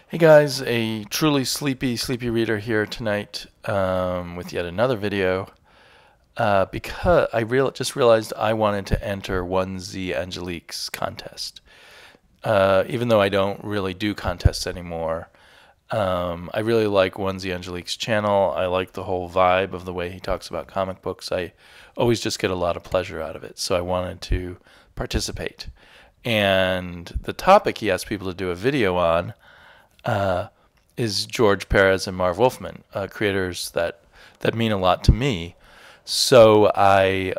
Hey guys, a truly sleepy reader here tonight with yet another video because just realized I wanted to enter 1zangelique's contest. Even though I don't really do contests anymore, I really like 1zangelique's channel. I like the whole vibe of the way he talks about comic books. I always just get a lot of pleasure out of it, so I wanted to participate. And the topic he asked people to do a video on is George Perez and Marv Wolfman, creators that mean a lot to me. So I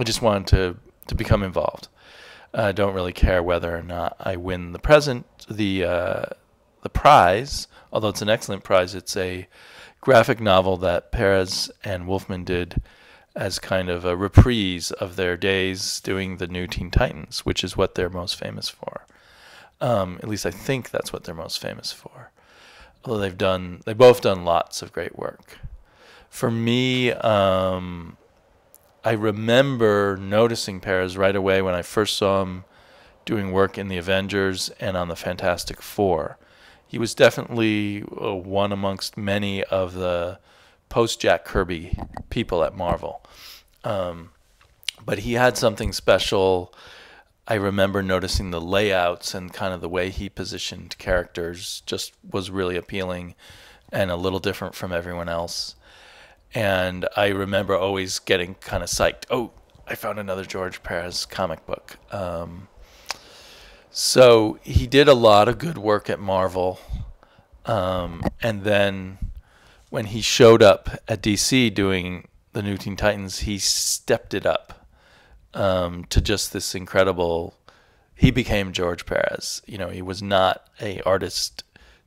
just wanted to become involved. I don't really care whether or not I win the prize, although it's an excellent prize. It's a graphic novel that Perez and Wolfman did as kind of a reprise of their days doing the new Teen Titans, which is what they're most famous for. At least I think that's what they're most famous for. Although they've both done lots of great work. For me, I remember noticing Perez right away when I first saw him doing work in the Avengers and on the Fantastic Four. He was definitely one amongst many of the post-Jack Kirby people at Marvel. But he had something special. I remember noticing the layouts and kind of the way he positioned characters just was really appealing and a little different from everyone else. And I remember always getting kind of psyched. Oh, I found another George Perez comic book. So he did a lot of good work at Marvel. And then when he showed up at DC doing the new Teen Titans, he stepped it up. To just this incredible, he became George Perez. You know, he was not an artist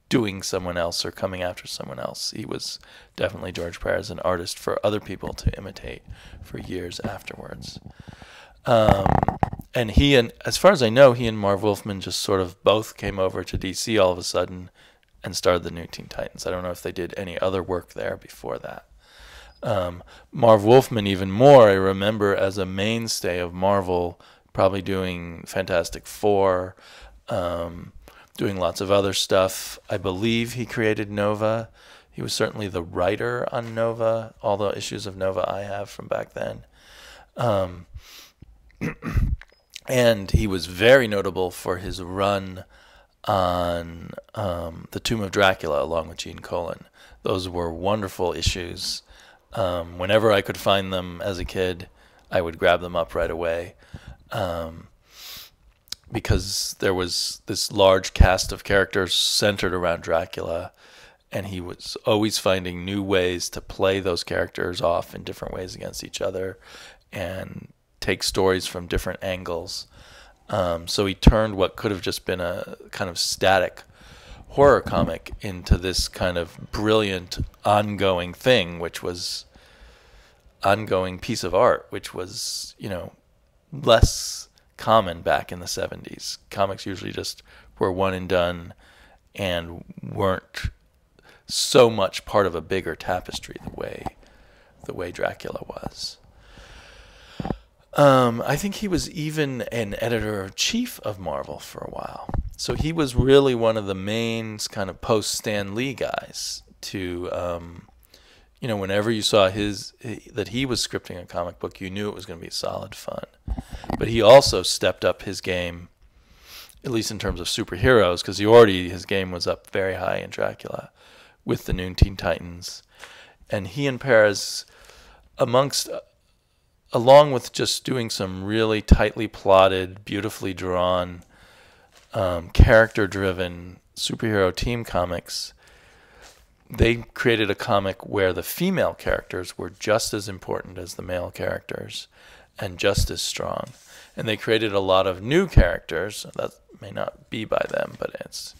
doing someone else or coming after someone else. He was definitely George Perez, an artist for other people to imitate for years afterwards. And as far as I know, he and Marv Wolfman just sort of both came over to DC all of a sudden and started the new Teen Titans. I don't know if they did any other work there before that. Marv Wolfman even more, I remember as a mainstay of Marvel, probably doing Fantastic Four, doing lots of other stuff. I believe he created Nova. He was certainly the writer on Nova, all the issues of Nova I have from back then. And he was very notable for his run on The Tomb of Dracula along with Gene Colan. Those were wonderful issues. Whenever I could find them as a kid, I would grab them up right away, because there was this large cast of characters centered around Dracula, and he was always finding new ways to play those characters off in different ways against each other and take stories from different angles. So he turned what could have just been a kind of static horror comic into this kind of brilliant ongoing thing, which was ongoing piece of art, which was, you know, less common back in the 70s. Comics usually just were one and done and weren't so much part of a bigger tapestry the way Dracula was. I think he was even an editor-in-chief of Marvel for a while. So he was really one of the main kind of post-Stan Lee guys to, you know, whenever you saw that he was scripting a comic book, you knew it was going to be solid fun. But he also stepped up his game, at least in terms of superheroes, because his game was up very high in Dracula with the new Teen Titans. And he and Perez, along with just doing some really tightly plotted, beautifully drawn, character-driven superhero team comics, they created a comic where the female characters were just as important as the male characters and just as strong. And they created a lot of new characters. That may not be by them, but it's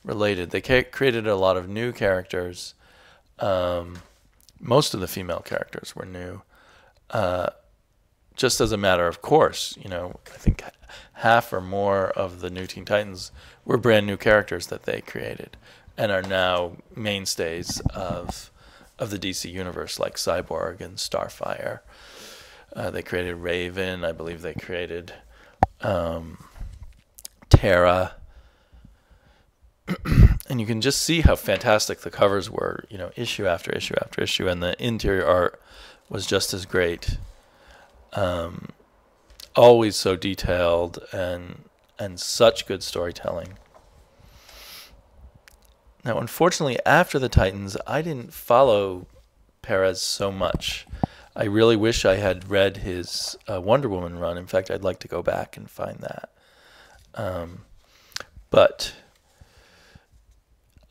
related. They created a lot of new characters. Most of the female characters were new. Just as a matter of course, you know, I think half or more of the new Teen Titans were brand new characters that they created and are now mainstays of the DC universe, like Cyborg and Starfire. They created Raven. I believe they created Terra. And you can just see how fantastic the covers were, you know, issue after issue after issue, and the interior art was just as great. Always so detailed and such good storytelling. Now, unfortunately, after the Titans, I didn't follow Perez so much. I really wish I had read his Wonder Woman run. In fact, I'd like to go back and find that. But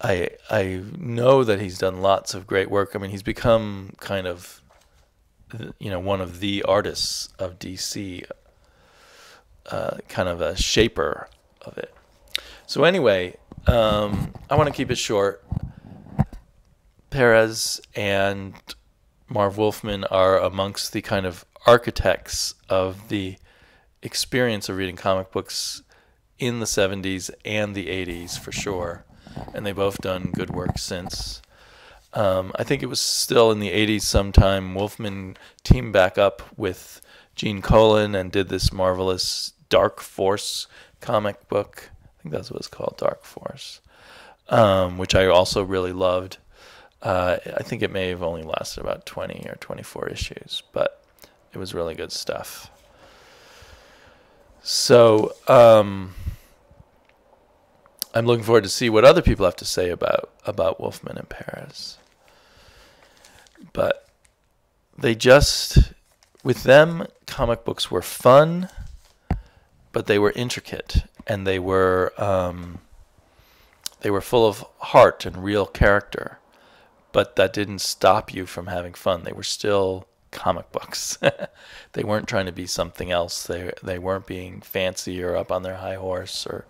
I know that he's done lots of great work. I mean, he's become kind of, you know, one of the artists of DC, kind of a shaper of it. So anyway, I want to keep it short. Perez and Marv Wolfman are amongst the kind of architects of the experience of reading comic books in the 70s and the 80s for sure. And they've both done good work since. I think it was still in the 80s sometime, Wolfman teamed back up with Gene Colan and did this marvelous Dark Force comic book. I think that's what it's called, Dark Force, which I also really loved. I think it may have only lasted about 20 or 24 issues, but it was really good stuff. So I'm looking forward to see what other people have to say about Wolfman and Perez. But they just, with them, comic books were fun, but they were intricate, and they were full of heart and real character. But that didn't stop you from having fun. They were still comic books. They weren't trying to be something else. They weren't being fancy or up on their high horse or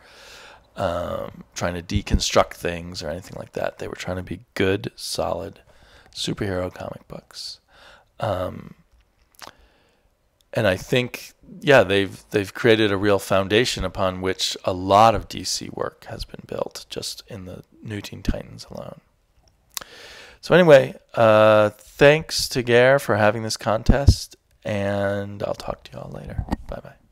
trying to deconstruct things or anything like that. They were trying to be good, solid superhero comic books. And I think, yeah, they've created a real foundation upon which a lot of DC work has been built, just in the New Teen Titans alone. So anyway, thanks to Gare for having this contest, and I'll talk to you all later. Bye-bye.